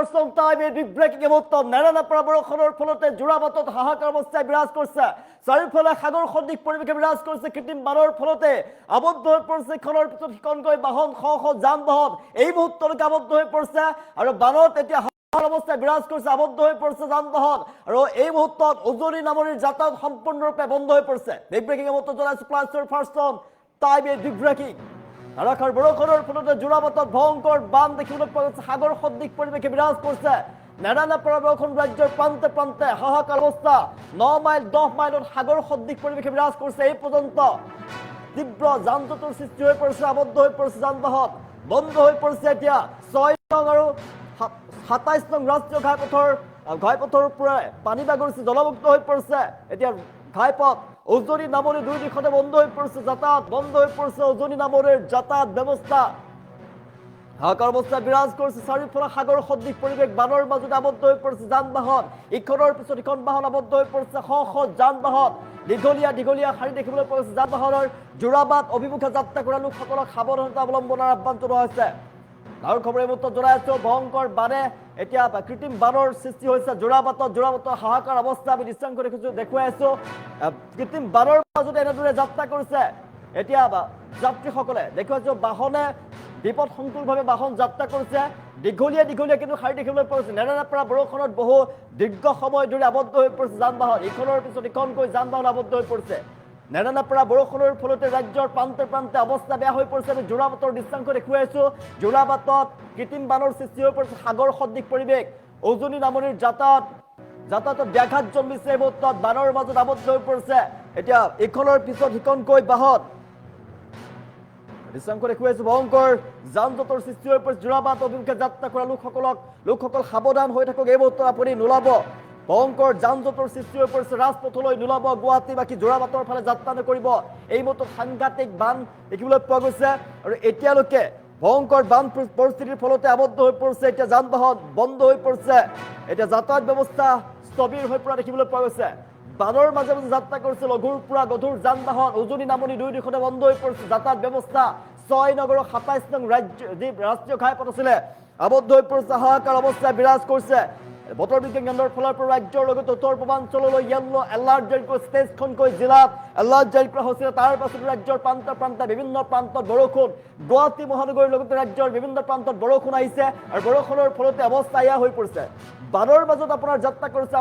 breaking মুহূৰ্ত নেৰানেপেৰা বৰষুণৰ ফলতে যোৰাবাটত হাহাকাৰ অৱস্থাই বিৰাজ কৰিছে চাৰিওফালে সাগৰ সদৃশ পৰিৱেশে বিৰাজ কৰিছে কৃত্ৰিম বানৰ ফলতে আবদ্ধ হৈ পৰিছে ইখনৰ পিছত সিখনকৈ বাহন শ যান বাহন এই মুহূৰ্তলৈকে আবদ্ধ হৈ পৰিছে আৰু বানত এতিয়া অৱস্থায় বিৰাজ কৰিছে আবদ্ধ হৈ পৰিছে যান বাহন আৰু এই মুহূৰ্তত উজনি নামনিৰ যাতায়াত সম্পূৰ্ণৰূপে বন্ধ হৈ পৰিছে বিগ ব্ৰেকিং মুহূৰ্তত জনাইছো প্লাছৰ ফাৰ্ষ্ট টাইম বিগ ব্ৰেকিং ধাৰাসাৰ বৰষুণৰ ফলতে যোৰাবাটত ভয়ংকৰ বান দেখিবলৈ পোৱা গৈছে সাগৰ সদৃশ পৰিৱেশে বিৰাজ কৰিছে নেৰানেপেৰা বৰষুণ ৰাজ্যৰ প্ৰান্তে প্ৰান্তে হাহাকাৰ অৱস্থা 9 মাইল 10 মাইলত সাগৰ সদৃশ পৰিৱেশে বিৰাজ কৰিছে এই পৰ্যন্ত তীব্ৰ যান জঁটৰ সৃষ্টি হৈ পৰিছে আবদ্ধ হৈ পৰিছে যান বাহন বন্ধ হৈ পৰিছে এতিয়া 6 নং আৰু 27 নং ৰাষ্ট্ৰীয় ঘাইপথৰ পৰা পানী বাগৰিছে জলমুক্ত হৈ পৰিছে এতিয়া ঘাইপথ উজনি নামনি দুই দিশতে বন্ধ হৈ পৰিছে যাতায়াত বন্ধ হৈ পৰিছে উজনি নামনিৰ যাতায়াত ব্যৱস্থা হাহাকাৰ অৱস্থা বিৰাজ কৰিছে চাৰিওফালে সাগৰ সদৃশ পৰিৱেশ বানৰ মাজতে আবদ্ধ হৈ পৰিছে যান বাহন ইখনৰ পিছত ইখন বাহন আবদ্ধ হৈ পৰিছে শ যান বাহন দীঘলীয়া শাৰী দেখিবলৈ পোৱা গৈছে যান বাহনৰ যোৰাবাট অভিমুখে যাত্ৰা কৰা লোকসকলক সাৱধানতা অৱলম্বনৰ আহ্বান জনোৱা হৈছে আৰু খবৰে মুহূৰ্তত জনাই আছো ভয়ংকৰ বানে এতিয়া কৃত্ৰিম বানৰ সৃষ্টি হৈছে যোৰাবাটত হাহাকাৰ অৱস্থা আমি দৃশ্যাংশ দেখুৱাই আছো কৃত্ৰিম বানৰ মাজতে এনেদৰে যাত্ৰা কৰিছে এতিয়া যাত্ৰীসকলে দেখুৱাইছো বাহনে বিপদ সংকুলভাৱে বাহন যাত্ৰা কৰিছে দীঘলীয়া কিন্তু শাৰী দেখিবলৈ পোৱা গৈছে নেৰানেপেৰা বৰষুণত বহু দীৰ্ঘ সময় ধৰি আবদ্ধ হৈ পৰিছে যান বাহন ইখনৰ পিছত ইখনকৈ যান বাহন আবদ্ধ হৈ পৰিছে নেৰানেপেৰা বৰষুণৰ ফলতে ৰাজ্যৰ প্ৰান্তে প্ৰান্তে অৱস্থা বেয়া হৈ পৰিছে আমি যোৰাবাটৰ দৃশ্যাংশ দেখুৱাই আছো যোৰাবাটত কৃত্ৰিম বানৰ সৃষ্টি হৈ পৰিছে সাগৰ সদৃশ পৰিৱেশ উজনি নামনিৰ যাতায়াতত ব্যাঘাত জন্মিছে এই মুহূৰ্তত বানৰ মাজত আবদ্ধ হৈ পৰিছে এতিয়া ইখনৰ পিছত সিখনকৈ বাহন দৃশ্যাংশ দেখুৱাই আছো ভয়ংকৰ যান জঁটৰ সৃষ্টি হৈ পৰিছে যোৰাবাট অভিমুখে যাত্ৰা কৰা লোকসকল সাৱধান হৈ থাকক এই মুহূৰ্তত আপুনি নোলাব ভয়ংকৰ যান জঁটৰ সৃষ্টি হৈ পৰিছে ৰাজপথলৈ নোলাব গুৱাহাটী বাকী যোৰাবাটৰ ফালে যাত্ৰা নকৰিব এই মুহূৰ্তত সাংঘাতিক বান দেখিবলৈ পোৱা গৈছে আৰু এতিয়ালৈকে ভয়ংকৰ বান পৰিস্থিতিৰ ফলতে আবদ্ধ হৈ পৰিছে এতিয়া যান বাহন বন্ধ হৈ পৰিছে এতিয়া যাতায়াত ব্যৱস্থা স্থবিৰ হৈ পৰা দেখিবলৈ পোৱা গৈছে বানৰ মাজে মাজে যাত্ৰা কৰিছে লঘুৰ পৰা গধুৰ যান বাহন উজনি নামনি দুই দিশতে বন্ধ হৈ পৰিছে যাতায়াত ব্যৱস্থা 6 নগৰৰ 27 নং ৰাষ্ট্ৰীয় ঘাইপথ আছিলে আবদ্ধ হৈ পৰিছে হাহাকাৰ অৱস্থা বিৰাজ কৰিছে বতৰ বিজ্ঞান কেন্দ্ৰৰ ফালৰ পৰা ৰাজ্যৰ লগতে উত্তৰ পূৰ্বাঞ্চললৈ য়েল্লো এলাৰ্ট জাৰি কৰা তেইছখনকৈ জিলাত এলাৰ্ট জাৰি কৰা হৈছিলে তাৰ পাছত ৰাজ্যৰ প্ৰান্তে বিভিন্ন প্ৰান্তত বৰষুণ গুৱাহাটী মহানগৰীৰ লগতে ৰাজ্যৰ বিভিন্ন প্ৰান্তত বৰষুণ আহিছে আৰু বৰষুণৰ ফলতে অৱস্থা এয়া হৈ পৰিছে বানৰ মাজত আপোনাৰ যাত্ৰা কৰিছে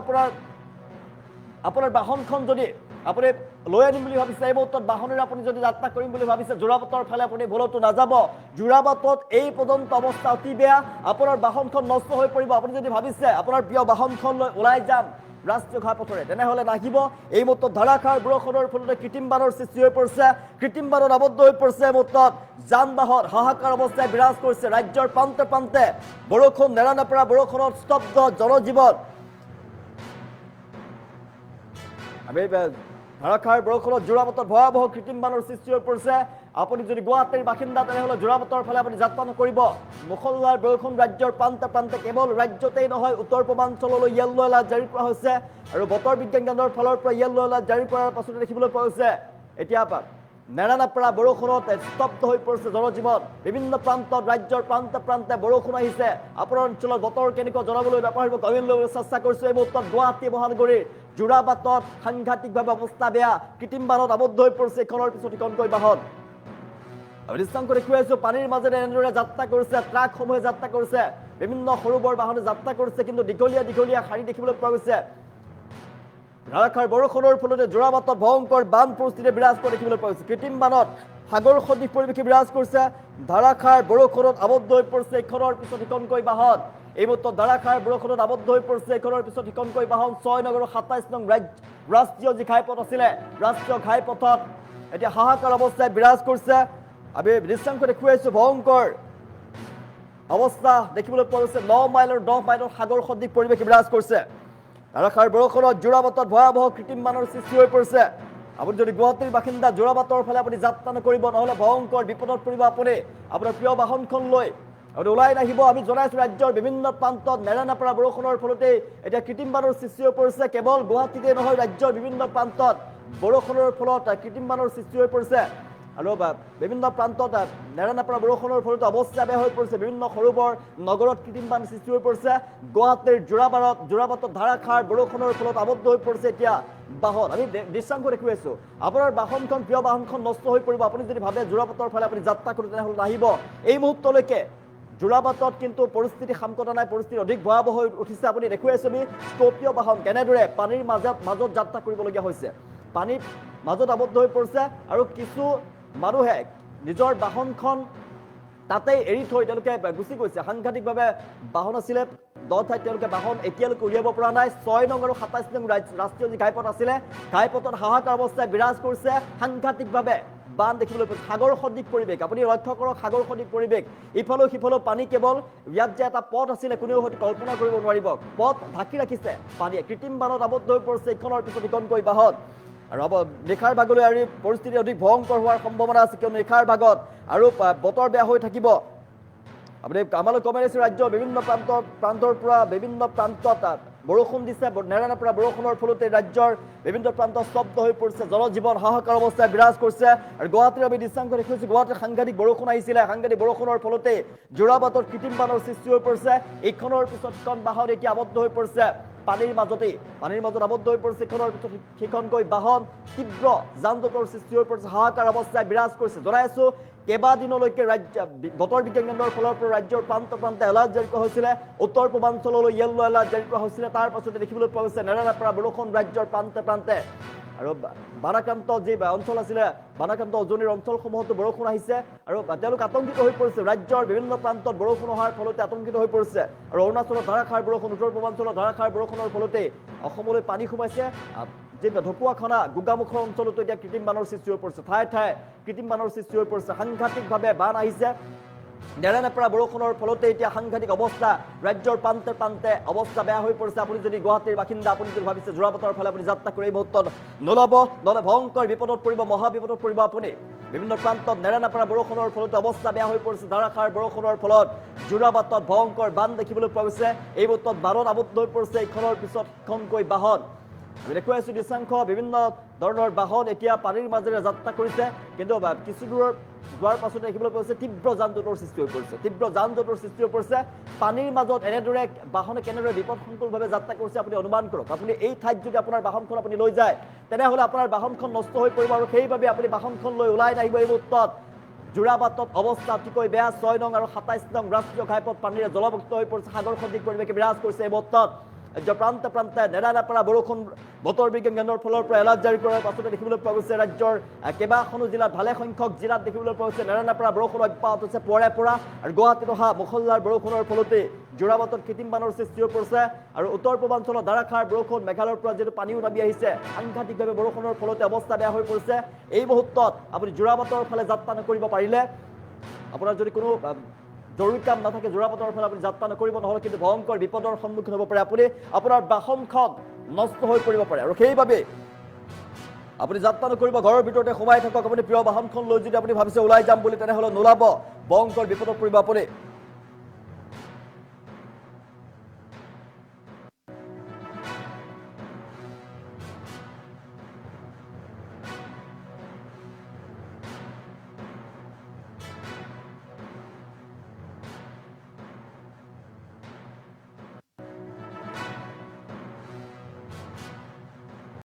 আপোনাৰ বাহনখন যদি আপুনি লৈ আনিম বুলি ভাবিছে এই মুহূৰ্তত বাহনেৰে আপুনি যদি যাত্ৰা কৰিম বুলি ভাবিছে যোৰাবাটৰ ফালে আপুনি ভুলতো নাযাব যোৰাবাটত এই পৰ্যন্ত অৱস্থা অতি বেয়া আপোনাৰ বাহনখন নষ্ট হৈ পৰিব আপুনি যদি ভাবিছে আপোনাৰ প্ৰিয় বাহনখন লৈ ওলাই যাম ৰাষ্ট্ৰীয় ঘাইপথেৰে তেনেহ'লে নাহিব এই মুহূৰ্তত ধাৰাসাৰ বৰষুণৰ ফলতে কৃত্ৰিম বানৰ সৃষ্টি হৈ পৰিছে কৃত্ৰিম বানত আবদ্ধ হৈ পৰিছে এই মুহূৰ্তত যান বাহন হাহাকাৰ অৱস্থাই বিৰাজ কৰিছে ৰাজ্যৰ প্ৰান্তে প্ৰান্তে বৰষুণ নেৰানেপেৰা বৰষুণত স্তব্ধ জনজীৱন আমি ধাৰাসাৰ বৰষুণত যোৰাবাটত ভয়াৱহ কৃত্ৰিম বানৰ সৃষ্টি হৈ পৰিছে আপুনি যদি গুৱাহাটীৰ বাসিন্দা তেনেহ'লে যোৰাবাটৰ ফালে আপুনি যাত্ৰা নকৰিব মুষলধাৰ বৰষুণ ৰাজ্যৰ প্ৰান্তে প্ৰান্তে কেৱল ৰাজ্যতেই নহয় উত্তৰ পূৰ্বাঞ্চললৈ য়েল্লো এলাৰ্ট জাৰি কৰা হৈছে আৰু বতৰ বিজ্ঞান কেন্দ্ৰৰ ফালৰ পৰা য়েল্লো এলাৰ্ট জাৰি কৰাৰ পাছতে দেখিবলৈ পোৱা গৈছে এতিয়া নেৰানেপেৰা বৰষুণত স্তব্ধ হৈ পৰিছে জনজীৱন বিভিন্ন প্ৰান্তত ৰাজ্যৰ প্ৰান্তে প্ৰান্তে বৰষুণ আহিছে আপোনাৰ অঞ্চলত বতৰ কেনেকুৱা জনাবলৈ বেপাৰীব গভীৰ ল'বলৈ চেষ্টা কৰিছোঁ এই মুহূৰ্তত গুৱাহাটী মহানগৰীৰ যোৰাবাটত সাংঘাতিকভাৱে অৱস্থা বেয়া কৃত্ৰিম বানত আবদ্ধ হৈ পৰিছে ইখনৰ পিছত ইখনকৈ বাহন দৃশ্যাংশ দেখুৱাই আছো পানীৰ মাজেৰে এনেদৰে যাত্ৰা কৰিছে ট্ৰাকসমূহে যাত্ৰা কৰিছে বিভিন্ন সৰু বৰ বাহনে যাত্ৰা কৰিছে কিন্তু দীঘলীয়া শাৰী দেখিবলৈ পোৱা গৈছে ধাৰাসাৰ বৰষুণৰ ফলতে যোৰাবাটত ভয়ংকৰ বান পৰিস্থিতি বিৰাজ কৰা দেখিবলৈ পোৱা গৈছে কৃত্ৰিম বানত সাগৰ সদৃশ পৰিৱেশে বিৰাজ কৰিছে ধাৰাসাৰ বৰষুণত আবদ্ধ হৈ পৰিছে ইখনৰ পিছত সিখনকৈ বাহন এই মুহূৰ্তত ধাৰাসাৰ বৰষুণত আবদ্ধ হৈ পৰিছে ইখনৰ পিছত সিখনকৈ বাহন 6 নগৰৰ 27 নং ৰাষ্ট্ৰীয় যি ঘাইপথ আছিলে ৰাষ্ট্ৰীয় ঘাইপথত এতিয়া হাহাকাৰ অৱস্থাই বিৰাজ কৰিছে আমি দৃশ্যাংশ দেখুৱাইছো ভয়ংকৰ অৱস্থা দেখিবলৈ পোৱা গৈছে 9 মাইল আৰু 10 মাইলৰ সাগৰ সদৃশ পৰিৱেশে বিৰাজ কৰিছে ধাৰাসাৰ বৰষুণত যোৰাবাটত ভয়াৱহ কৃত্ৰিম বানৰ সৃষ্টি হৈ পৰিছে আপুনি যদি গুৱাহাটীৰ বাসিন্দা যোৰাবাটৰ ফালে আপুনি যাত্ৰা নকৰিব নহ'লে ভয়ংকৰ বিপদত পৰিব আপুনি আপোনাৰ প্ৰিয় বাহনখন লৈ আপুনি ওলাই নাহিব আমি জনাইছো ৰাজ্যৰ বিভিন্ন প্ৰান্তত নেৰানেপেৰা বৰষুণৰ ফলতে এতিয়া কৃত্ৰিম বানৰ সৃষ্টি হৈ পৰিছে কেৱল গুৱাহাটীতে নহয় ৰাজ্যৰ বিভিন্ন প্ৰান্তত বৰষুণৰ ফলত কৃত্ৰিম বানৰ সৃষ্টি হৈ পৰিছে আৰু বিভিন্ন প্ৰান্তত নেৰানেপেৰা বৰষুণৰ ফলত অৱস্থা বেয়া হৈ পৰিছে বিভিন্ন সৰু বৰ নগৰত কৃত্ৰিম বান সৃষ্টি হৈ পৰিছে গুৱাহাটীৰ যোৰাবাটত ধাৰাসাৰ বৰষুণৰ ফলত আবদ্ধ হৈ পৰিছে এতিয়া বাহন আমি দৃশ্যাংশ দেখুৱাই আছো আপোনাৰ বাহনখন প্ৰিয় বাহনখন নষ্ট হৈ পৰিব আপুনি যদি ভাবে যোৰাবাটৰ ফালে আপুনি যাত্ৰা কৰি তেনেহ'লে নাহিব এই মুহূৰ্তলৈকে যোৰাবাটত কিন্তু পৰিস্থিতি সামকতা নাই পৰিস্থিতি অধিক ভয়াৱহ হৈ উঠিছে আপুনি দেখুৱাই আছো আমি স্কৰ্পিঅ' বাহন কেনেদৰে পানীৰ মাজত যাত্ৰা কৰিবলগীয়া হৈছে পানীৰ মাজত আবদ্ধ হৈ পৰিছে আৰু কিছু মানুহে নিজৰ বাহনখন তাতেই এৰি থৈ তেওঁলোকে গুচি গৈছে সাংঘাতিকভাৱে বাহন আছিলে 10 ঠাইত তেওঁলোকে বাহন এতিয়ালৈকে উলিয়াব পৰা নাই 6 নং আৰু 27 নং ৰাষ্ট্ৰীয় যি ঘাইপথ আছিলে ঘাইপথত হাহাকাৰ অৱস্থায় বিৰাজ কৰিছে সাংঘাতিকভাৱে বান দেখিবলৈ পাইছে সাগৰ সদৃশ পৰিৱেশ আপুনি লক্ষ্য কৰক সাগৰ সদৃশ পৰিৱেশ ইফালেও সিফালেও পানী কেৱল ইয়াত যে এটা পথ আছিলে কোনেও হয়তো কল্পনা কৰিব নোৱাৰিব পথ ঢাকি ৰাখিছে পানীয়ে কৃত্ৰিম বানত আবদ্ধ হৈ পৰিছে ইখনৰ পিছত ইখনকৈ বাহন আৰু নিশাৰ ভাগলৈ আৰু পৰিস্থিতি অধিক ভয়ংকৰ হোৱাৰ সম্ভাৱনা আছে কিয়নো নিশাৰ ভাগত আৰু বতৰ বেয়া হৈ থাকিব আপুনি আমালৈ কমাই দিছে ৰাজ্যৰ বিভিন্ন প্ৰান্তৰ পৰা বিভিন্ন প্ৰান্তত বৰষুণ দিছে নেৰানেপেৰা বৰষুণৰ ফলতে ৰাজ্যৰ বিভিন্ন প্ৰান্ত স্তব্ধ হৈ পৰিছে জনজীৱন হাহাকাৰ অৱস্থায় বিৰাজ কৰিছে আৰু গুৱাহাটীৰ আমি দৃশ্যাংশ দেখিছোঁ গুৱাহাটীত সাংঘাতিক বৰষুণ আহিছিলে সাংঘাতিক বৰষুণৰ ফলতে যোৰাবাটত কৃত্ৰিম বানৰ সৃষ্টি হৈ পৰিছে ইখনৰ পিছত সিখন বাহন এতিয়া আবদ্ধ হৈ পৰিছে পানীৰ মাজত আবদ্ধ হৈ পৰিছে ইখনৰ পিছত সিখনকৈ বাহন তীব্ৰ যান জঁটৰ সৃষ্টি হৈ পৰিছে হাহাকাৰ অৱস্থায় বিৰাজ কৰিছে জনাই আছো কেইবাদিনলৈকে বতৰ বিজ্ঞান কেন্দ্ৰৰ ফালৰ পৰা ৰাজ্যৰ প্ৰান্তে এলাৰ্ট জাৰি কৰা হৈছিলে উত্তৰ পূৰ্বাঞ্চললৈ য়েল্লো এলাৰ্ট জাৰি কৰা হৈছিলে তাৰ পাছতে দেখিবলৈ পোৱা গৈছে নেৰানেপেৰা বৰষুণ ৰাজ্যৰ প্ৰান্তে আৰু বানাক্ৰান্ত যি অঞ্চল আছিলে বানাক্ৰান্ত উজনিৰ অঞ্চলসমূহতো বৰষুণ আহিছে আৰু তেওঁলোক আতংকিত হৈ পৰিছে ৰাজ্যৰ বিভিন্ন প্ৰান্তত বৰষুণ অহাৰ ফলতে আতংকিত হৈ পৰিছে আৰু অৰুণাচলত ধাৰাসাৰ বৰষুণ উত্তৰ পূৰ্বাঞ্চলত ধাৰাসাৰ বৰষুণৰ ফলতে অসমলৈ পানী সোমাইছে যে ঢকুৱাখানা গোগামুখৰ অঞ্চলতো এতিয়া কৃত্ৰিম বানৰ সৃষ্টি হৈ পৰিছে ঠায়ে ঠায়ে কৃত্ৰিম বানৰ সৃষ্টি হৈ পৰিছে সাংঘাতিকভাৱে বান আহিছে নেৰানেপেৰা বৰষুণৰ ফলতে এতিয়া সাংঘাতিক অৱস্থা ৰাজ্যৰ প্ৰান্তে অৱস্থা বেয়া হৈ পৰিছে আপুনি যদি গুৱাহাটীৰ বাসিন্দা আপুনি যদি ভাবিছে যোৰাবাটৰ ফালে আপুনি যাত্ৰা কৰি এই মুহূৰ্তত নোলাব নহ'লে ভয়ংকৰ বিপদত পৰিব মহা বিপদত পৰিব আপুনি বিভিন্ন প্ৰান্তত নেৰানেপেৰা বৰষুণৰ ফলতে অৱস্থা বেয়া হৈ পৰিছে ধাৰাসাৰ বৰষুণৰ ফলত যোৰাবাটত ভয়ংকৰ বান দেখিবলৈ পোৱা গৈছে এই মুহূৰ্তত বানত আবদ্ধ হৈ পৰিছে ইখনৰ পিছত সিখনকৈ বাহন আমি দেখুৱাই আছো দৃশ্যাংশ বিভিন্ন ধৰণৰ বাহন এতিয়া পানীৰ মাজেৰে যাত্ৰা কৰিছে কিন্তু কিছু দূৰৰ যোৱাৰ পাছতে দেখিবলৈ পোৱা গৈছে তীব্ৰ যান জঁটৰ সৃষ্টি হৈ পৰিছে পানীৰ মাজত এনেদৰে বাহনে কেনেদৰে বিপদসংকুলভাৱে যাত্ৰা কৰিছে আপুনি অনুমান কৰক আপুনি এই ঠাইত যদি আপোনাৰ বাহনখন আপুনি লৈ যায় তেনেহ'লে আপোনাৰ বাহনখন নষ্ট হৈ পৰিব আৰু সেইবাবে আপুনি বাহনখন লৈ ওলাই নাহিব এই মুহূৰ্তত যোৰাবাটত অৱস্থা অতিকৈ বেয়া 6 নং আৰু 27 নং ৰাষ্ট্ৰীয় ঘাইপথ পানীৰে জলমগ্ন হৈ পৰিছে সাগৰ সদৃশ পৰিৱেশে বিৰাজ কৰিছে এই মুহূৰ্তত ৰাজ্যৰ প্ৰান্তে নেৰানেপেৰা বৰষুণ বতৰ বিজ্ঞান কেন্দ্ৰৰ ফালৰ পৰা এলাৰ্ট জাৰি কৰাৰ পাছতে দেখিবলৈ পোৱা গৈছে ৰাজ্যৰ কেইবাখনো জিলাত ভালে সংখ্যক জিলাত দেখিবলৈ পোৱা গৈছে নেৰানেপেৰা বৰষুণ অব্যাহত হৈছে পৰা আৰু গুৱাহাটীত অহা মুখলধাৰ বৰষুণৰ ফলতে যোৰাবাটত কৃত্ৰিম বানৰ সৃষ্টি হৈ পৰিছে আৰু উত্তৰ পূৰ্বাঞ্চলত ধাৰাসাৰ বৰষুণ মেঘালয়ৰ পৰা যিহেতু পানীও নামি আহিছে সাংঘাতিকভাৱে বৰষুণৰ ফলতে অৱস্থা বেয়া হৈ পৰিছে এই মুহূৰ্তত আপুনি যোৰাবাটৰ ফালে যাত্ৰা নকৰিব পাৰিলে আপোনাৰ যদি কোনো জৰুৰী কাম নাথাকে যোৰাবাটৰ ফালে আপুনি যাত্ৰা নকৰিব নহ'লে কিন্তু ভয়ংকৰ বিপদৰ সন্মুখীন হ'ব পাৰে আপুনি আপোনাৰ বাহনখন নষ্ট হৈ পৰিব পাৰে আৰু সেইবাবে আপুনি যাত্ৰা নকৰিব ঘৰৰ ভিতৰতে সোমাই থাকক আপুনি প্ৰিয় বাহনখন লৈ যদি আপুনি ভাবিছে ওলাই যাম বুলি তেনেহ'লে নোলাব ভয়ংকৰ বিপদত পৰিব আপুনি